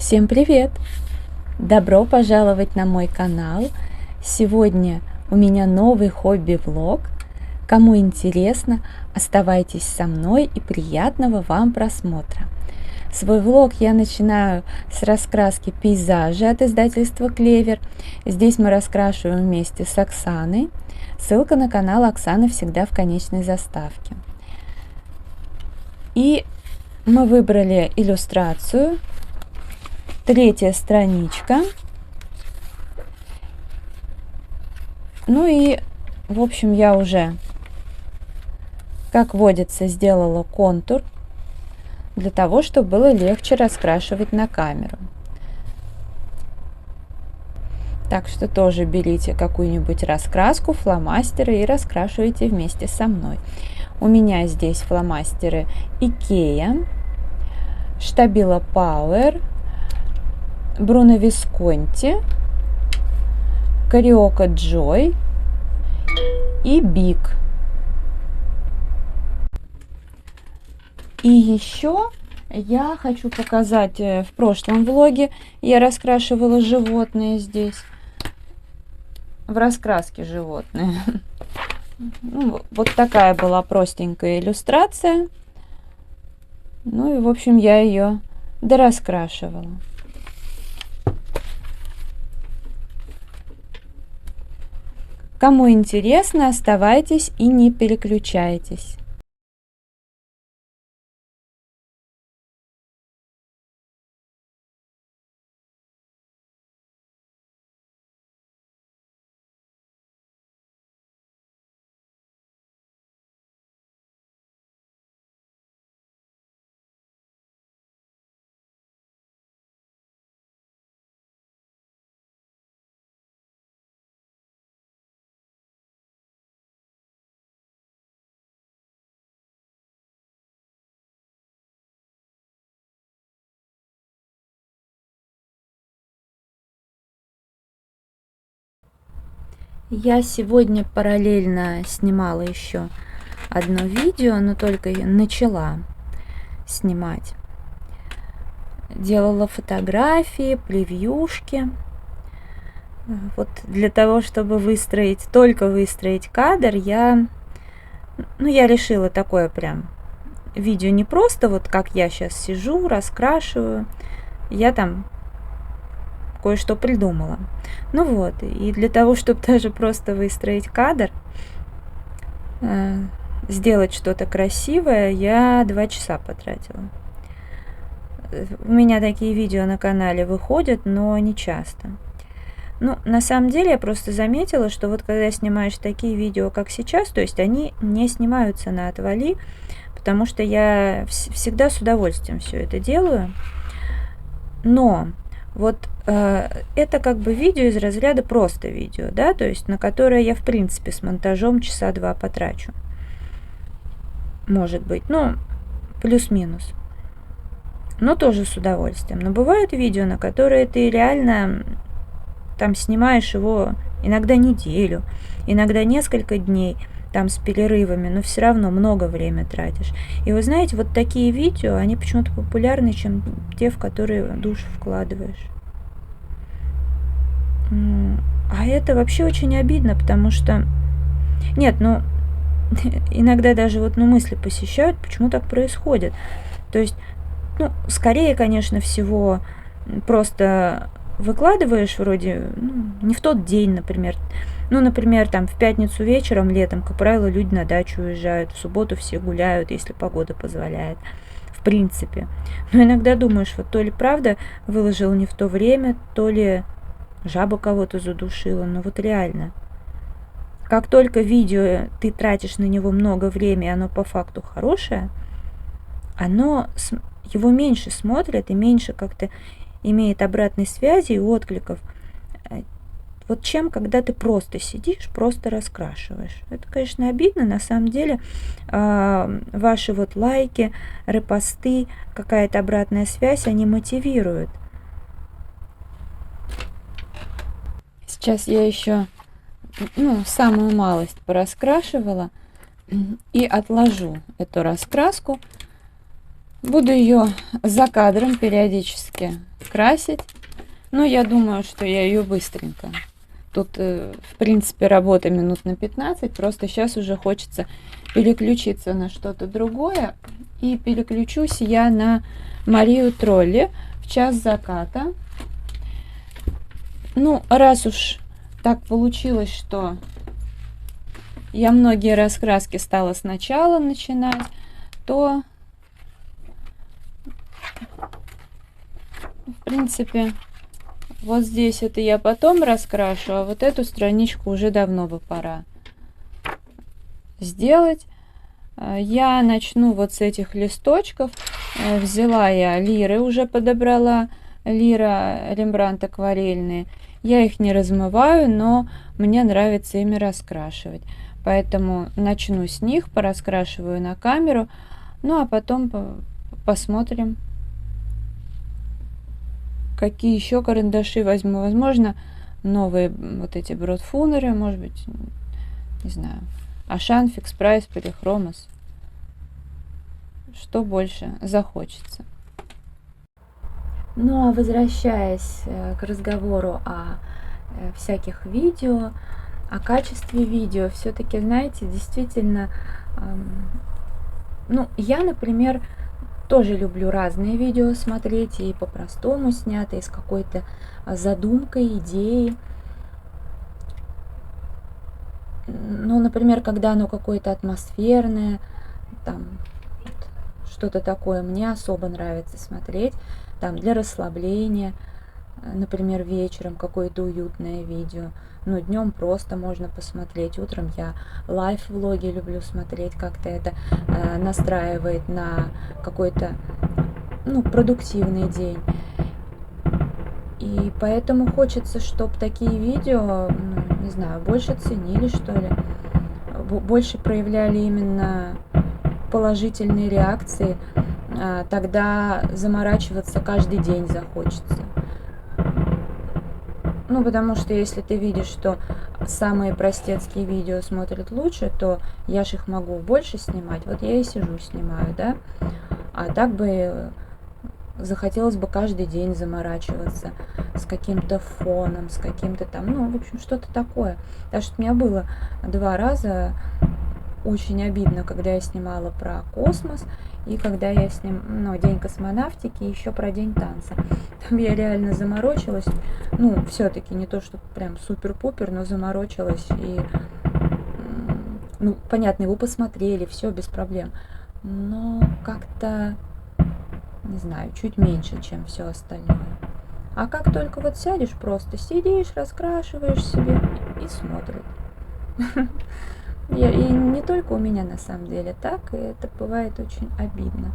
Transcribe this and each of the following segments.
Всем привет! Добро пожаловать на мой канал! Сегодня у меня новый хобби-влог. Кому интересно, оставайтесь со мной и приятного вам просмотра. Свой влог я начинаю с раскраски пейзажа от издательства Клевер. Здесь мы раскрашиваем вместе с Оксаной. Ссылка на канал Оксаны всегда в конечной заставке. И мы выбрали иллюстрацию. Третья страничка. Ну и, в общем, я уже, как водится, сделала контур для того, чтобы было легче раскрашивать на камеру. Так что тоже берите какую-нибудь раскраску, фломастеры и раскрашивайте вместе со мной. У меня здесь фломастеры Икея, Штабило Power, Бруно Висконти, Кариока Джой и Биг. И еще я хочу показать, в прошлом влоге я раскрашивала животные здесь, в раскраске животные. Ну, вот такая была простенькая иллюстрация. Ну и, в общем, я ее дораскрашивала. Кому интересно, оставайтесь и не переключайтесь. Я сегодня параллельно снимала еще одно видео, но только начала снимать. Делала фотографии, превьюшки. Вот для того, чтобы только выстроить кадр, я решила такое прям видео не просто вот как я сейчас сижу, раскрашиваю. Я там кое-что придумала. Ну вот, и для того, чтобы даже просто выстроить кадр, сделать что-то красивое, я 2 часа потратила. У меня такие видео на канале выходят, но не часто. Ну, на самом деле, я просто заметила, что вот когда снимаешь такие видео, как сейчас, то есть они не снимаются на отвали, потому что я всегда с удовольствием все это делаю. Но вот это как бы видео из разряда просто видео, да, то есть на которое я в принципе с монтажом часа 2 потрачу. Может быть, ну, плюс-минус. Но тоже с удовольствием. Но бывают видео, на которые ты реально там снимаешь его иногда неделю, иногда несколько дней, там с перерывами, но все равно много времени тратишь. И вы знаете, вот такие видео, они почему-то популярнее, чем те, в которые душу вкладываешь. А это вообще очень обидно, потому что... Нет, ну, иногда даже вот мысли посещают, почему так происходит. То есть, ну, скорее, конечно, всего, просто выкладываешь вроде, не в тот день, например. Ну, например, там в пятницу вечером, летом, как правило, люди на дачу уезжают, в субботу все гуляют, если погода позволяет, в принципе. Но иногда думаешь, вот то ли правда выложил не в то время, то ли жаба кого-то задушила, но вот реально. Как только видео, ты тратишь на него много времени, оно по факту хорошее, его меньше смотрят и меньше как-то имеет обратной связи и откликов. Вот чем, когда ты просто сидишь, просто раскрашиваешь. Это, конечно, обидно. На самом деле ваши вот лайки, репосты, какая-то обратная связь, они мотивируют. Сейчас я еще самую малость пораскрашивала и отложу эту раскраску Буду ее за кадром периодически красить. Но я думаю, что я ее быстренько. Тут, в принципе, работа минут на 15. Просто сейчас уже хочется переключиться на что-то другое. И переключусь я на Марию Тролли в час заката. Ну, раз уж так получилось, что я многие раскраски стала сначала начинать, то, в принципе, вот здесь это я потом раскрашу, а вот эту страничку уже давно бы пора сделать. Я начну вот с этих листочков. Взяла я лиры, уже подобрала, лира Рембрандт акварельные. Я их не размываю, но мне нравится ими раскрашивать. Поэтому начну с них, пораскрашиваю на камеру, ну а потом посмотрим, какие еще карандаши возьму. Возможно, новые вот эти бродфунеры, может быть, не знаю, Ашан, Фикс Прайс, Полихромос. Что больше захочется. Ну а возвращаясь к разговору о всяких видео, о качестве видео, все-таки, знаете, действительно, ну, я, например, тоже люблю разные видео смотреть, и по-простому снятые, с какой-то задумкой, идеей. Ну, например, когда оно какое-то атмосферное, там, что-то такое, мне особо нравится смотреть, там, для расслабления, например, вечером какое-то уютное видео. Ну, днем просто можно посмотреть. Утром я лайф-влоги люблю смотреть, как-то это настраивает на какой-то, ну, продуктивный день. И поэтому хочется, чтобы такие видео, ну, не знаю, больше ценили, что ли, больше проявляли именно положительные реакции. Тогда заморачиваться каждый день захочется. Ну, потому что если ты видишь, что самые простецкие видео смотрят лучше, то я ж их могу больше снимать. Вот я и сижу, снимаю, да. А так бы захотелось бы каждый день заморачиваться с каким-то фоном, с каким-то там, ну, в общем, что-то такое. Потому что у меня было 2 раза очень обидно, когда я снимала про космос, и когда я ну, День космонавтики, и еще про День танца. Там я реально заморочилась, ну, все-таки не то, что прям супер-пупер, но заморочилась, и, ну, понятно, его посмотрели, все без проблем, но как-то, не знаю, чуть меньше, чем все остальное. А как только вот сядешь, просто сидишь, раскрашиваешь себе и смотришь. И не только у меня на самом деле так, и это бывает очень обидно.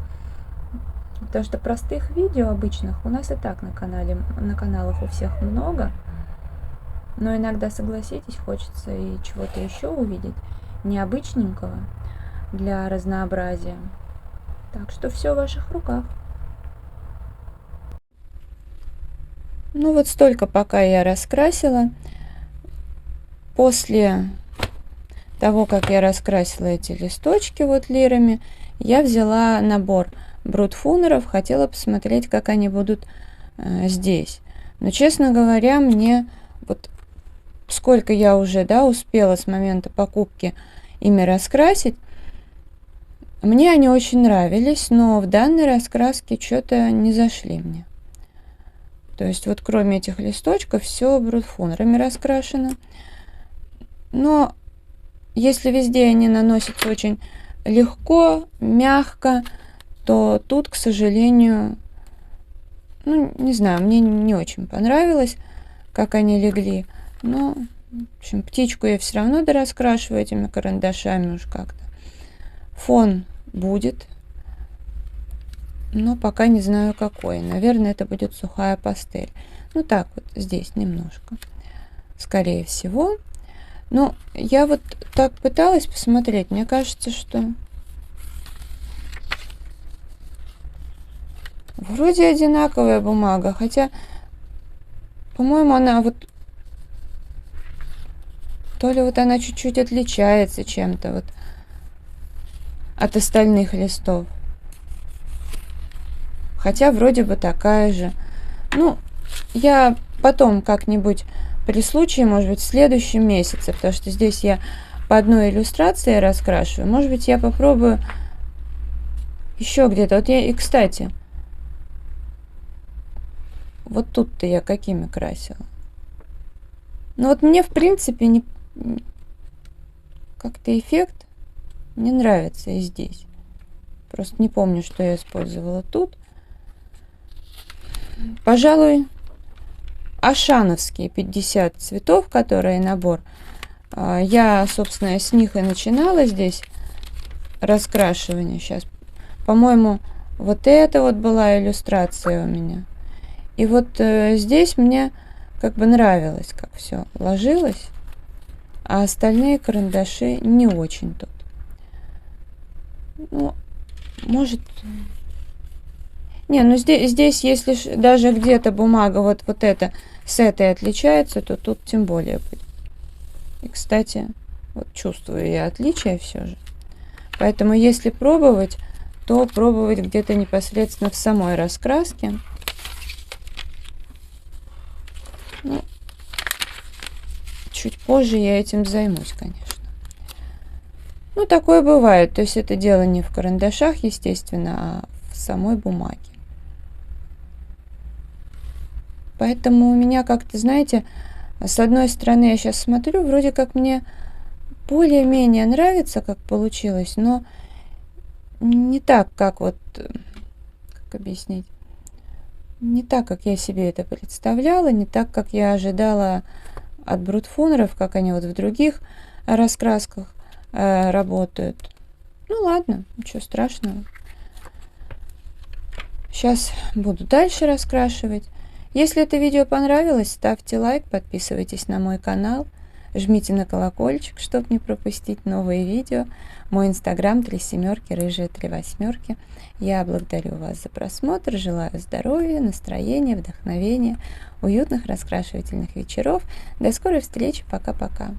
Потому что простых видео обычных у нас и так на каналах у всех много. Но иногда, согласитесь, хочется и чего-то еще увидеть, необычненького для разнообразия. Так что все в ваших руках. Ну вот столько пока я раскрасила. После того, как я раскрасила эти листочки вот лирами, я взяла набор бродфунеров, хотела посмотреть, как они будут здесь. Но, честно говоря, мне вот сколько я уже, да, успела с момента покупки ими раскрасить, мне они очень нравились, но в данной раскраске что-то не зашли мне. То есть вот кроме этих листочков все бродфунерами раскрашено. Но если везде они наносятся очень легко, мягко, то тут, к сожалению, ну, не знаю, мне не очень понравилось, как они легли. Но, в общем, птичку я все равно дораскрашиваю этими карандашами уж как-то. Фон будет, но пока не знаю какой. Наверное, это будет сухая пастель. Ну, так вот, здесь немножко, скорее всего. Ну, я вот так пыталась посмотреть. Мне кажется, что вроде одинаковая бумага, хотя, по-моему, она вот то ли вот она чуть-чуть отличается чем-то вот от остальных листов. Хотя вроде бы такая же. Ну, я потом как-нибудь при случае, может быть, в следующем месяце, потому что здесь я по одной иллюстрации раскрашиваю. Может быть, я попробую еще где-то. Вот я, и, кстати, вот тут-то я какими красила. Ну вот мне, в принципе, не как-то эффект мне нравится и здесь. Просто не помню, что я использовала тут. Пожалуй, ашановские 50 цветов, которые набор. Я, собственно, с них и начинала здесь раскрашивание. Сейчас, по-моему, вот это вот была иллюстрация у меня. И вот здесь мне как бы нравилось, как все ложилось, а остальные карандаши не очень тут. Ну, может... Не, ну здесь если даже где-то бумага вот эта с этой отличается, то тут тем более будет. И, кстати, вот чувствую я отличия все же. Поэтому если пробовать, то пробовать где-то непосредственно в самой раскраске. Ну, чуть позже я этим займусь, конечно. Ну, такое бывает. То есть это дело не в карандашах, естественно, а в самой бумаге. Поэтому у меня как-то, знаете, с одной стороны, я сейчас смотрю, вроде как мне более-менее нравится, как получилось, но не так, как вот, как объяснить, не так, как я себе это представляла, не так, как я ожидала от брутфунеров, как они вот в других раскрасках работают. Ну ладно, ничего страшного. Сейчас буду дальше раскрашивать. Если это видео понравилось, ставьте лайк, подписывайтесь на мой канал, жмите на колокольчик, чтобы не пропустить новые видео. Мой инстаграм 37, рыжая 38. Я благодарю вас за просмотр, желаю здоровья, настроения, вдохновения, уютных раскрашивательных вечеров. До скорой встречи, пока-пока.